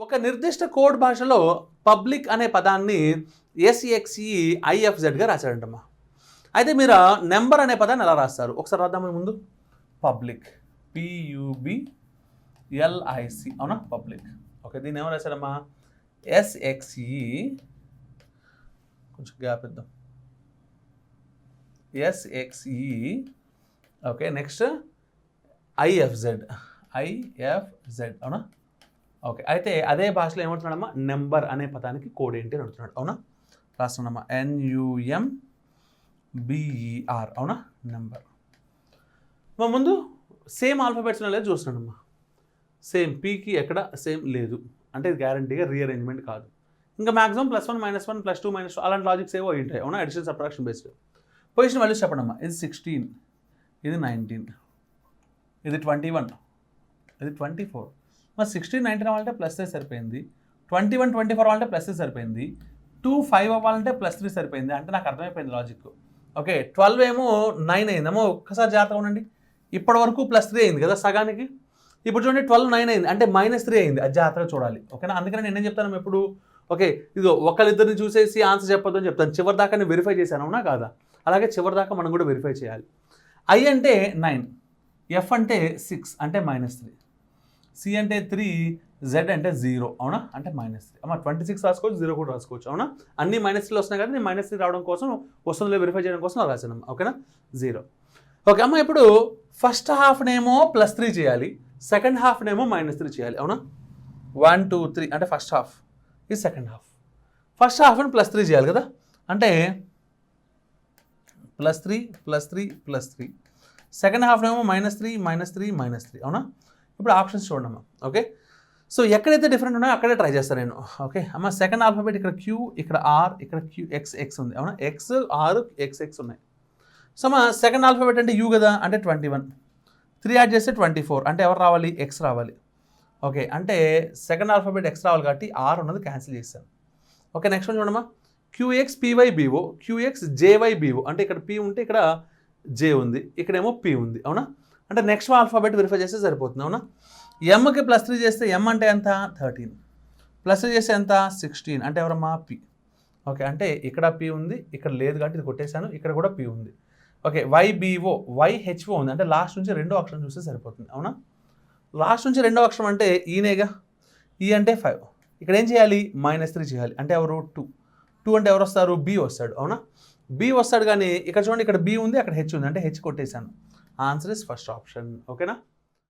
ఒక నిర్దిష్ట కోడ్ భాషలో పబ్లిక్ అనే పదాన్ని SXEIFZగా రాశాడంటమ్మా. అయితే మీరు నెంబర్ అనే పదాన్ని ఎలా రాస్తారు ఒకసారి రాద్దాం. ముందు పబ్లిక్ PUBLIC అవునా, పబ్లిక్. ఓకే, దీన్ని ఏమో రాశాడమ్మా SXE, కొంచెం గ్యాప్ ఇద్దాం, SXE. ఓకే, నెక్స్ట్ IFZ అవునా. ఓకే, అయితే అదే భాషలో ఏమంటున్నాడమ్మా నెంబర్ అనే పదానికి కోడ్ ఏంటి అని అడుగుతున్నాడు. అవునా, రాస్తున్నాడమ్మా NUMBER అవునా, నెంబర్. మా ముందు సేమ్ ఆల్ఫాబెట్స్ లేదు చూస్తున్నాడమ్మా. సేమ్ పీకి ఎక్కడ సేమ్ లేదు అంటే ఇది గ్యారంటీగా రీఅరేంజ్మెంట్ కాదు. ఇంకా మ్యాక్సిమం +1 -1 +2 -2 అలాంటి లాజిక్స్ ఏవో ఉంటాయి. అవునా, addition subtraction based. Position values చెప్పండమ్మా. ఇది 16, ఇది 19, ఇది 21, ఇది 24. మరి 16, 19 అవ్వాలంటే +3 సరిపోయింది. 21, 24 అవ్వాలంటే +3 సరిపోయింది. 2, 5 అవ్వాలంటే +3 సరిపోయింది. అంటే నాకు అర్థమైపోయింది లాజిక్. ఓకే, 12 ఏమో 9 అయిందేమో. ఒక్కసారి జాగ్రత్తగా ఉండండి. ఇప్పటి వరకు +3 అయింది కదా సగానికి. ఇప్పుడు చూడండి 12 9 అయింది అంటే -3 అయింది. అది జాగ్రత్తగా చూడాలి. ఓకేనా, అందుకని నేను ఏం చెప్తాను ఎప్పుడు, ఓకే ఇదిగో ఒకరిద్దరిని చూసేసి ఆన్సర్ చెప్పొద్దు అని చెప్తాను. చివరి దాకా నేను వెరిఫై చేశాను, అవునా కాదా. అలాగే చివరి దాకా మనం కూడా వెరిఫై చేయాలి. I అంటే 9, F అంటే 6 అంటే -3, C అంటే 3, Z అంటే 0 అవునా, అంటే -3. అమ్మ 26 రాసుకోవచ్చు, 0 కూడా రాసుకోవచ్చు. అవునా, అన్ని -3 వస్తున్నాయి కదా, నేను -3 రావడం కోసం వస్తుందో వెరిఫై చేయడం కోసం రాశాను. ఓకేనా, 0. ఓకే అమ్మ, ఇప్పుడు ఫస్ట్ హాఫ్నేమో +3 చేయాలి, సెకండ్ హాఫ్నేమో -3 చేయాలి. అవునా, 1 2 3 అంటే ఫస్ట్ హాఫ్, ఇది సెకండ్ హాఫ్. ఫస్ట్ హాఫ్ని +3 చేయాలి కదా, అంటే +3 +3 +3. సెకండ్ హాఫ్నేమో -3 -3 -3. అవునా, ఇప్పుడు ఆప్షన్స్ చూడమ్మా. ఓకే, సో ఎక్కడైతే డిఫరెంట్ ఉన్నాయో అక్కడే ట్రై చేస్తాను నేను. ఓకే అమ్మ, సెకండ్ ఆల్ఫాబెట్ ఇక్కడ Q, ఇక్కడ R, ఇక్కడ X ఉంది. అవునా, X R X ఉన్నాయి. సో అమ్మ సెకండ్ ఆల్ఫాబెట్ అంటే U కదా, అంటే 21. 3 యాడ్ చేస్తే 24 అంటే ఎవరు రావాలి, X రావాలి. ఓకే, అంటే సెకండ్ ఆల్ఫాబెట్ X రావాలి కాబట్టి R ఉన్నది క్యాన్సిల్ చేస్తాను. ఓకే, నెక్స్ట్ వన్ చూడమ్మా. QXPYBO, QXJYBO అంటే ఇక్కడ P ఉంటే ఇక్కడ J ఉంది, ఇక్కడేమో P ఉంది. అవునా, అంటే నెక్స్ట్ ఆల్ఫాబెట్ వెరిఫై చేస్తే సరిపోతుంది. అవునా, Mకి +3 చేస్తే M అంటే ఎంత 13, +3 చేస్తే ఎంత 16 అంటే ఎవరమ్మా P. ఓకే, అంటే ఇక్కడ P ఉంది, ఇక్కడ లేదు కాబట్టి ఇది కొట్టేశాను, ఇక్కడ కూడా P ఉంది. ఓకే, YBO YHO ఉంది, అంటే లాస్ట్ నుంచి రెండో అక్షరం చూస్తే సరిపోతుంది. అవునా, లాస్ట్ నుంచి రెండో అక్షరం అంటే ఈనేగా, ఈ అంటే 5, ఇక్కడ ఏం చేయాలి -3 చేయాలి, అంటే ఎవరు 2 అంటే ఎవరు వస్తారు, B వస్తాడు. అవునా, B వస్తాడు, కానీ ఇక్కడ చూడండి ఇక్కడ B ఉంది, అక్కడ H ఉంది, అంటే H కొట్టేశాను. Answer is first option. ఓకేనా.